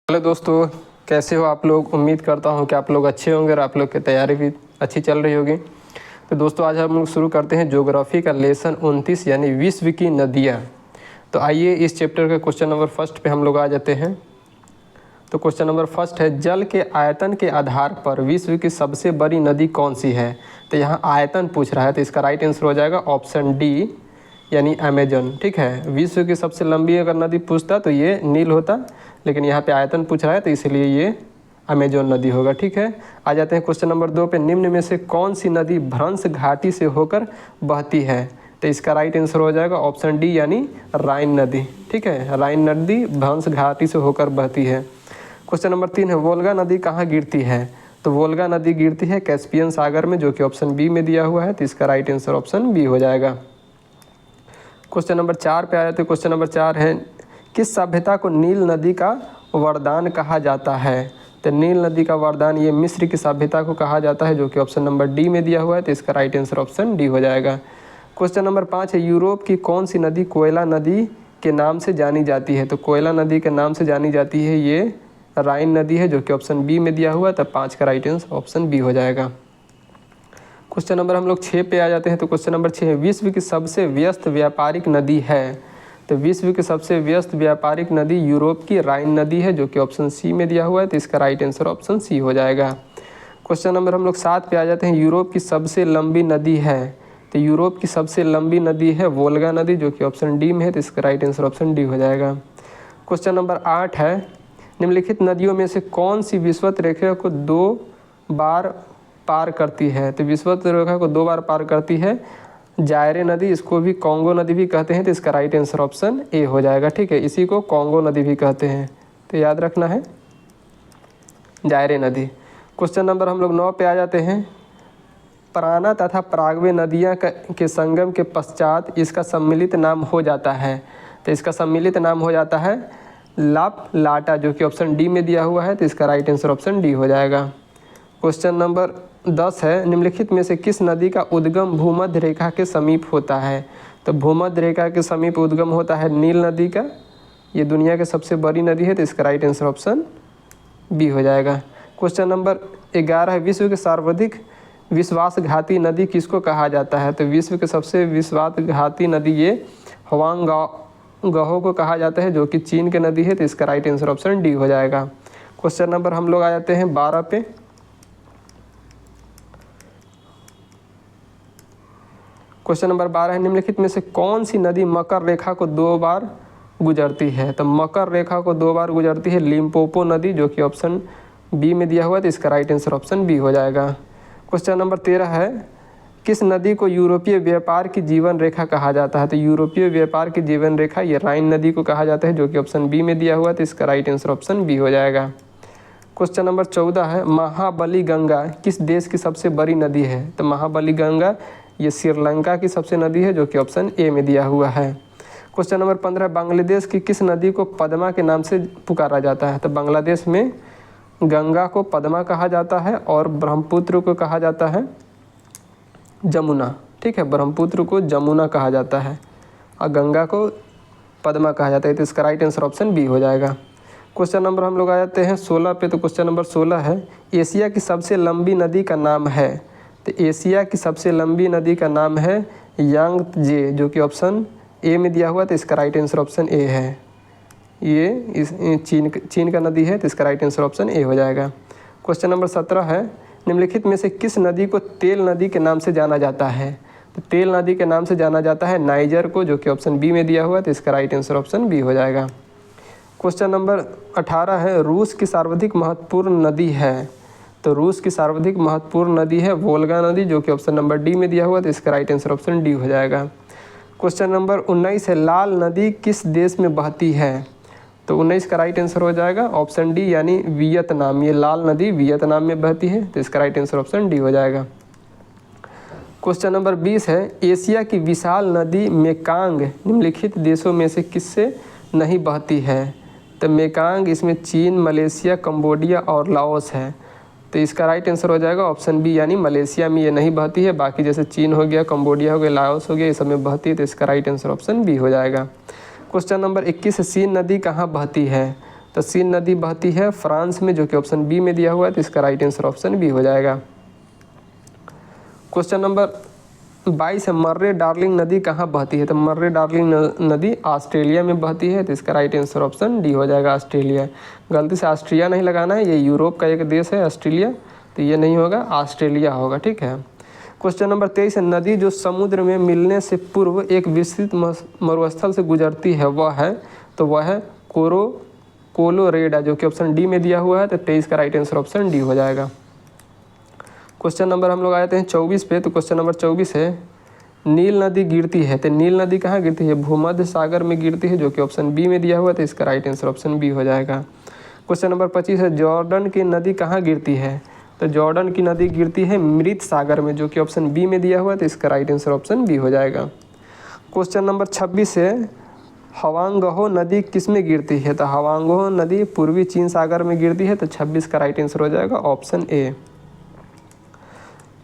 Hello दोस्तों, कैसे हो आप लोग। उम्मीद करता हूँ कि आप लोग अच्छे होंगे और आप लोग की तैयारी भी अच्छी चल रही होगी। तो दोस्तों आज हम लोग शुरू करते हैं ज्योग्राफी का लेसन 29 यानी विश्व की नदियाँ। तो आइए इस चैप्टर के क्वेश्चन नंबर फर्स्ट पे हम लोग आ जाते हैं। तो क्वेश्चन नंबर फर्स्ट है, जल के आयतन के आधार पर विश्व की सबसे बड़ी नदी कौन सी है। तो यहाँ आयतन पूछ रहा है, तो इसका राइट आंसर हो जाएगा ऑप्शन डी यानी अमेजन। ठीक है, विश्व की सबसे लंबी अगर नदी पूछता तो ये नील होता, लेकिन यहाँ पे आयतन पूछ रहा है तो इसलिए ये अमेजन नदी होगा। ठीक है, आ जाते हैं क्वेश्चन नंबर 2 पे, निम्न में से कौन सी नदी भ्रंश घाटी से होकर बहती है। तो इसका राइट आंसर हो जाएगा ऑप्शन डी यानी राइन नदी। ठीक है, राइन नदी भ्रंश घाटी से होकर बहती है। क्वेश्चन नंबर 3 है, वोल्गा नदी कहाँ गिरती है। तो वोल्गा नदी गिरती है कैस्पियन सागर में, जो कि ऑप्शन बी में दिया हुआ है। तो इसका राइट आंसर ऑप्शन बी हो जाएगा। क्वेश्चन नंबर 4 पे आया तो क्वेश्चन नंबर 4 है, किस सभ्यता को नील नदी का वरदान कहा जाता है। तो नील नदी का वरदान ये मिस्र की सभ्यता को कहा जाता है, जो कि ऑप्शन नंबर डी में दिया हुआ है। तो इसका राइट आंसर ऑप्शन डी हो जाएगा। क्वेश्चन नंबर 5 है, यूरोप की कौन सी नदी कोयला नदी के नाम से जानी जाती है। तो कोयला नदी के नाम से जानी जाती है ये राइन नदी है, जो कि ऑप्शन बी में दिया हुआ है। तो 5 का राइट आंसर ऑप्शन बी हो जाएगा। क्वेश्चन नंबर हम लोग 6 पे आ जाते हैं। तो क्वेश्चन नंबर 6 है, विश्व की सबसे व्यस्त व्यापारिक नदी है। तो विश्व की सबसे व्यस्त व्यापारिक नदी यूरोप की राइन नदी है, जो कि ऑप्शन सी में दिया हुआ है। तो इसका राइट आंसर ऑप्शन सी हो जाएगा। क्वेश्चन नंबर हम लोग 7 पे आ जाते हैं, यूरोप की सबसे लंबी नदी है। तो यूरोप की सबसे लंबी नदी है वोल्गा नदी, जो कि ऑप्शन डी में है। तो इसका राइट आंसर ऑप्शन डी हो जाएगा। क्वेश्चन नंबर 8 है, निम्नलिखित नदियों में से कौन सी विषुवत रेखा को 2 बार पार करती है। तो विषुवत रेखा को 2 बार पार करती है जायरे नदी, इसको भी कॉन्गो नदी भी कहते हैं। तो इसका राइट आंसर ऑप्शन ए हो जाएगा। ठीक है, इसी को कॉन्गो नदी भी कहते हैं, तो याद रखना है जायरे नदी। क्वेश्चन नंबर हम लोग 9 पे आ जाते हैं, प्राणा तथा पराग्वे नदियाँ के संगम के पश्चात इसका सम्मिलित नाम हो जाता है। तो इसका सम्मिलित नाम हो जाता है लाप लाटा, जो कि ऑप्शन डी में दिया हुआ है। तो इसका राइट आंसर ऑप्शन डी हो जाएगा। क्वेश्चन नंबर 10 है, निम्नलिखित में से किस नदी का उद्गम भूमध्य रेखा के समीप होता है। तो भूमध्य रेखा के समीप उद्गम होता है नील नदी का, ये दुनिया की सबसे बड़ी नदी है। तो इसका राइट आंसर ऑप्शन बी हो जाएगा। क्वेश्चन नंबर 11 है, विश्व के सर्वाधिक विश्वासघाती नदी किसको कहा जाता है। तो विश्व के सबसे विश्वासघाती नदी ये हुआंगगाओ को कहा जाता है, जो कि चीन की नदी है। तो इसका राइट आंसर ऑप्शन डी हो जाएगा। क्वेश्चन नंबर हम लोग आ जाते हैं 12 पे। क्वेश्चन नंबर 12 है, निम्नलिखित में से कौन सी नदी मकर रेखा को 2 बार गुजरती है। तो मकर रेखा को 2 बार गुजरती है लिम्पोपो नदी, जो कि ऑप्शन बी में दिया हुआ है। तो इसका राइट आंसर ऑप्शन बी हो जाएगा। क्वेश्चन नंबर 13 है, किस नदी को यूरोपीय व्यापार की जीवन रेखा कहा जाता है। तो यूरोपीय व्यापार की जीवन रेखा ये राइन नदी को कहा जाता है, जो कि ऑप्शन बी में दिया हुआ है। तो इसका राइट आंसर ऑप्शन बी हो जाएगा। क्वेश्चन नंबर 14 है, महाबली गंगा किस देश की सबसे बड़ी नदी है। तो महाबली गंगा ये श्रीलंका की सबसे नदी है, जो कि ऑप्शन ए में दिया हुआ है। क्वेश्चन नंबर 15, बांग्लादेश की किस नदी को पद्मा के नाम से पुकारा जाता है। तो बांग्लादेश में गंगा को पद्मा कहा जाता है और ब्रह्मपुत्र को कहा जाता है जमुना। ठीक है, ब्रह्मपुत्र को जमुना कहा जाता है और गंगा को पद्मा कहा जाता है। तो इसका राइट आंसर ऑप्शन बी हो जाएगा। क्वेश्चन नंबर हम लोग आ जाते हैं 16 पे। तो क्वेश्चन नंबर 16 है, एशिया की सबसे लंबी नदी का नाम है। तो एशिया की सबसे लंबी नदी का नाम है यांगत्जे, जो कि ऑप्शन ए में दिया हुआ। तो इसका राइट आंसर ऑप्शन ए है, ये चीन का नदी है। तो इसका राइट आंसर ऑप्शन ए हो जाएगा। क्वेश्चन नंबर 17 है, निम्नलिखित में से किस नदी को तेल नदी के नाम से जाना जाता है। तो तेल नदी के नाम से जाना जाता है नाइजर को, जो कि ऑप्शन बी में दिया हुआ है। तो इसका राइट आंसर ऑप्शन बी हो जाएगा। क्वेश्चन नंबर 18 है, रूस की सर्वाधिक महत्वपूर्ण नदी है। तो रूस की सर्वाधिक महत्वपूर्ण नदी है वोल्गा नदी, जो कि ऑप्शन नंबर डी में दिया हुआ है। तो इसका राइट आंसर ऑप्शन डी हो जाएगा। क्वेश्चन नंबर 19 है, लाल नदी किस देश में बहती है। तो 19 का राइट आंसर हो जाएगा ऑप्शन डी यानी वियतनाम। ये लाल नदी वियतनाम में बहती है। तो इसका राइट आंसर ऑप्शन डी हो जाएगा। क्वेश्चन नंबर 20 है, एशिया की विशाल नदी मेकांग निम्नलिखित देशों में से किससे नहीं बहती है। तो मेकांग इसमें चीन, मलेशिया, कंबोडिया और लाओस है। तो इसका राइट आंसर हो जाएगा ऑप्शन बी यानी मलेशिया में ये नहीं बहती है, बाकी जैसे चीन हो गया, कंबोडिया हो गया, लाओस हो गया, ये सब में बहती है। तो इसका राइट आंसर ऑप्शन बी हो जाएगा। क्वेश्चन नंबर 21 है, सीन नदी कहाँ बहती है। तो सीन नदी बहती है फ्रांस में, जो कि ऑप्शन बी में दिया हुआ है, तो इसका राइट आंसर ऑप्शन बी हो जाएगा। क्वेश्चन नंबर 22 है, मर्रे डार्लिंग नदी कहाँ बहती है? तो मर्रे डार्लिंग नदी ऑस्ट्रेलिया में बहती है, तो इसका राइट आंसर ऑप्शन डी हो जाएगा, ऑस्ट्रेलिया। गलती से ऑस्ट्रिया नहीं लगाना है, ये यूरोप का एक देश है ऑस्ट्रेलिया, तो ये नहीं होगा, ऑस्ट्रेलिया होगा, ठीक है। क्वेश्चन नंबर 23 है, नदी जो समुद्र में मिलने से पूर्व एक विस्तृत मरुस्थल से गुजरती है वह है? तो वह है कोलोरेडा, जो कि ऑप्शन डी में दिया हुआ है, तो 23 का राइट आंसर ऑप्शन डी हो जाएगा। क्वेश्चन नंबर हम लोग आ जाते हैं 24 पे। तो क्वेश्चन नंबर 24 है, नील नदी गिरती है, तो नील नदी कहाँ गिरती है? भूमध्य सागर में गिरती है, जो कि ऑप्शन बी में दिया हुआ है, तो इसका राइट आंसर ऑप्शन बी हो जाएगा। क्वेश्चन नंबर 25 है, जॉर्डन की नदी कहाँ गिरती है? तो जॉर्डन की नदी गिरती है मृत सागर में, जो कि ऑप्शन बी में दिया हुआ है, तो इसका राइट आंसर ऑप्शन बी हो जाएगा। क्वेश्चन नंबर 26 है, हवांगहो नदी किस में गिरती है? तो हवांगहो नदी पूर्वी चीन सागर में गिरती है, तो 26 का राइट आंसर हो जाएगा ऑप्शन ए।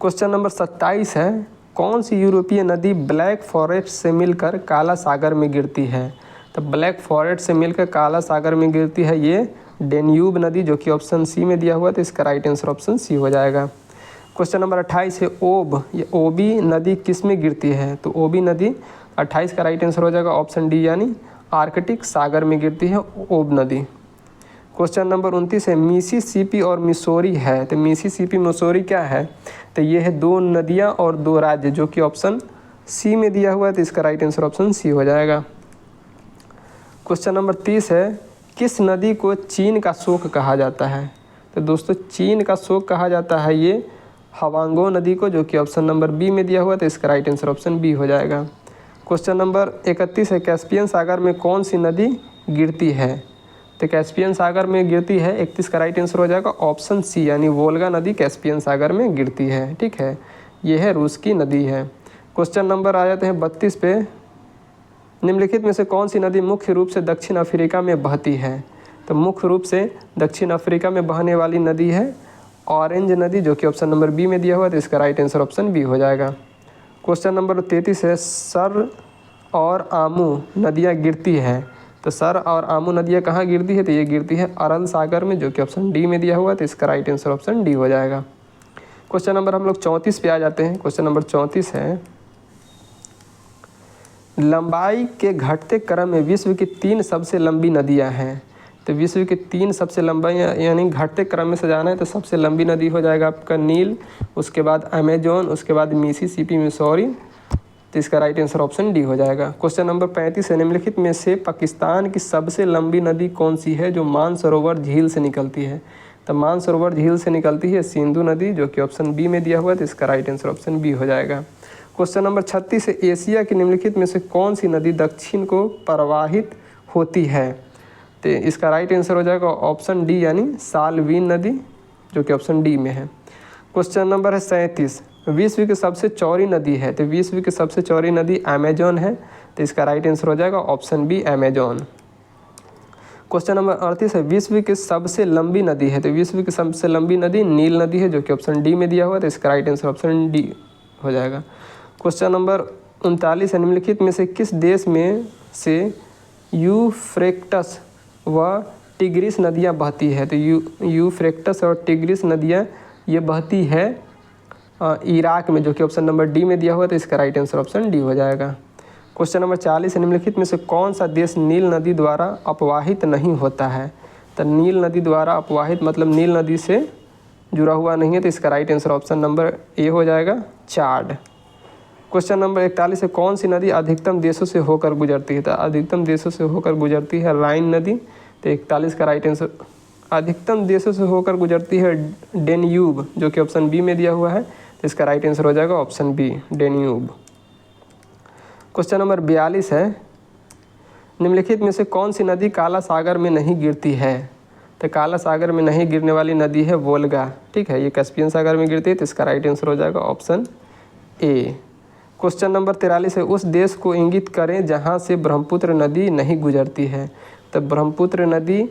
क्वेश्चन नंबर 27 है, कौन सी यूरोपीय नदी ब्लैक फॉरेस्ट से मिलकर काला सागर में गिरती है? तो ब्लैक फॉरेस्ट से मिलकर काला सागर में गिरती है ये डेन्यूब नदी, जो कि ऑप्शन सी में दिया हुआ है, तो इसका राइट आंसर ऑप्शन सी हो जाएगा। क्वेश्चन नंबर 28 है, ओब, ये ओबी नदी किस में गिरती है? तो ओबी नदी 28 का राइट आंसर हो जाएगा ऑप्शन डी, यानी आर्कटिक सागर में गिरती है ओब नदी। क्वेश्चन नंबर 29 है, मिसिसिपी और मिसौरी है, तो मिसिसिपी मिसौरी क्या है? तो ये है दो नदियाँ और दो राज्य, जो कि ऑप्शन सी में दिया हुआ है, तो इसका राइट आंसर ऑप्शन सी हो जाएगा। क्वेश्चन नंबर 30 है, किस नदी को चीन का शोक कहा जाता है? तो दोस्तों चीन का शोक कहा जाता है ये हवांगो नदी को, जो कि ऑप्शन नंबर बी में दिया हुआ है, तो इसका राइट आंसर ऑप्शन बी हो जाएगा। क्वेश्चन नंबर 31 है, कैस्पियन सागर में कौन सी नदी गिरती है? तो कैस्पियन सागर में गिरती है, 31 का राइट आंसर हो जाएगा ऑप्शन सी, यानी वोल्गा नदी कैस्पियन सागर में गिरती है, ठीक है। ये है रूस की नदी है। क्वेश्चन नंबर आ जाते हैं 32 पे, निम्नलिखित में से कौन सी नदी मुख्य रूप से दक्षिण अफ्रीका में बहती है? तो मुख्य रूप से दक्षिण अफ्रीका में बहने वाली नदी है ऑरेंज नदी, जो कि ऑप्शन नंबर बी में दिया हुआ है, तो इसका राइट आंसर ऑप्शन बी हो जाएगा। क्वेश्चन नंबर 33 है, सर और आमू नदियाँ गिरती है, तो सर और आमू नदियाँ कहाँ गिरती है? तो ये गिरती है अरल सागर में, जो कि ऑप्शन डी में दिया हुआ है, तो इसका राइट आंसर ऑप्शन डी हो जाएगा। क्वेश्चन नंबर हम लोग 34 पे आ जाते हैं। क्वेश्चन नंबर 34 है, लंबाई के घटते क्रम में विश्व की 3 सबसे लंबी नदियाँ हैं, तो विश्व की 3 सबसे लंबी यानी घटते क्रम में से जाना है, तो सबसे लंबी नदी हो जाएगा आपका नील, उसके बाद अमेजोन, उसके बाद मिसिसिपी मिसौरी, तो इसका राइट आंसर ऑप्शन डी हो जाएगा। क्वेश्चन नंबर 35 है, निम्नलिखित में से पाकिस्तान की सबसे लंबी नदी कौन सी है जो मानसरोवर झील से निकलती है? तो मानसरोवर झील से निकलती है सिंधु नदी, जो कि ऑप्शन बी में दिया हुआ है, तो इसका राइट आंसर ऑप्शन बी हो जाएगा। क्वेश्चन नंबर 36 है, एशिया की निम्नलिखित में से कौन सी नदी दक्षिण को प्रवाहित होती है? तो इसका राइट आंसर हो जाएगा ऑप्शन डी, यानी साल्वीन नदी, जो कि ऑप्शन डी में है। क्वेश्चन नंबर है 37, विश्व की सबसे चौड़ी नदी है, तो विश्व की सबसे चौड़ी नदी अमेजोन है, तो इसका राइट आंसर हो जाएगा option B Amazon. Question number 38 है, विश्व की सबसे लंबी नदी है, तो विश्व की सबसे लंबी नदी नील नदी है, जो कि ऑप्शन डी में दिया हुआ है, तो इसका राइट आंसर ऑप्शन डी हो जाएगा। क्वेश्चन नंबर 39 है, निम्नलिखित में से किस देश में से यूफ्रेटस व टिग्रिस नदियाँ बहती है? तो यूफ्रेटस और टिग्रिस नदियाँ ये बहती है इराक में, जो कि ऑप्शन नंबर डी में दिया हुआ है, तो इसका राइट आंसर ऑप्शन डी हो जाएगा। क्वेश्चन नंबर 40 है, निम्नलिखित में से कौन सा देश नील नदी द्वारा अपवाहित नहीं होता है? तो नील नदी द्वारा अपवाहित मतलब नील नदी से जुड़ा हुआ नहीं है, तो इसका right answer option number A हो जाएगा, चाड। क्वेश्चन नंबर 41 है, कौन सी नदी अधिकतम देशों से होकर गुजरती है? तो अधिकतम देशों से होकर गुजरती है राइन नदी, तो 41 का राइट आंसर, अधिकतम देशों से होकर गुजरती है डेन्यूब, जो कि ऑप्शन बी में दिया हुआ है, तो इसका राइट आंसर हो जाएगा option B Danube. Question number 42 है, निम्नलिखित में से कौन सी नदी काला सागर में नहीं गिरती है? तो काला सागर में नहीं गिरने वाली नदी है वोल्गा, ठीक है, ये कैस्पियन सागर में गिरती है, तो इसका राइट आंसर हो जाएगा ऑप्शन ए। क्वेश्चन नंबर 43 है, उस देश को इंगित करें जहाँ से ब्रह्मपुत्र नदी नहीं गुजरती है? तो ब्रह्मपुत्र नदी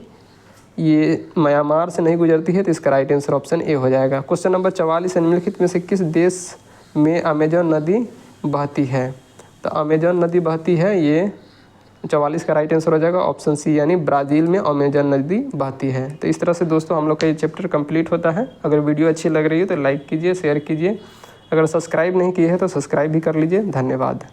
ये म्यांमार से नहीं गुजरती है, तो इसका राइट आंसर ऑप्शन ए हो जाएगा। क्वेश्चन नंबर 44 है, निम्नलिखित में से किस देश में अमेजन नदी बहती है? तो अमेजन नदी बहती है ये 44 का राइट आंसर हो जाएगा ऑप्शन सी, यानी ब्राज़ील में अमेजन नदी बहती है। तो इस तरह से दोस्तों हम लोग का ये चैप्टर कंप्लीट होता है। अगर वीडियो अच्छी लग रही है तो लाइक कीजिए, शेयर कीजिए। अगर सब्सक्राइब नहीं किए हैं तो सब्सक्राइब भी कर लीजिए। धन्यवाद।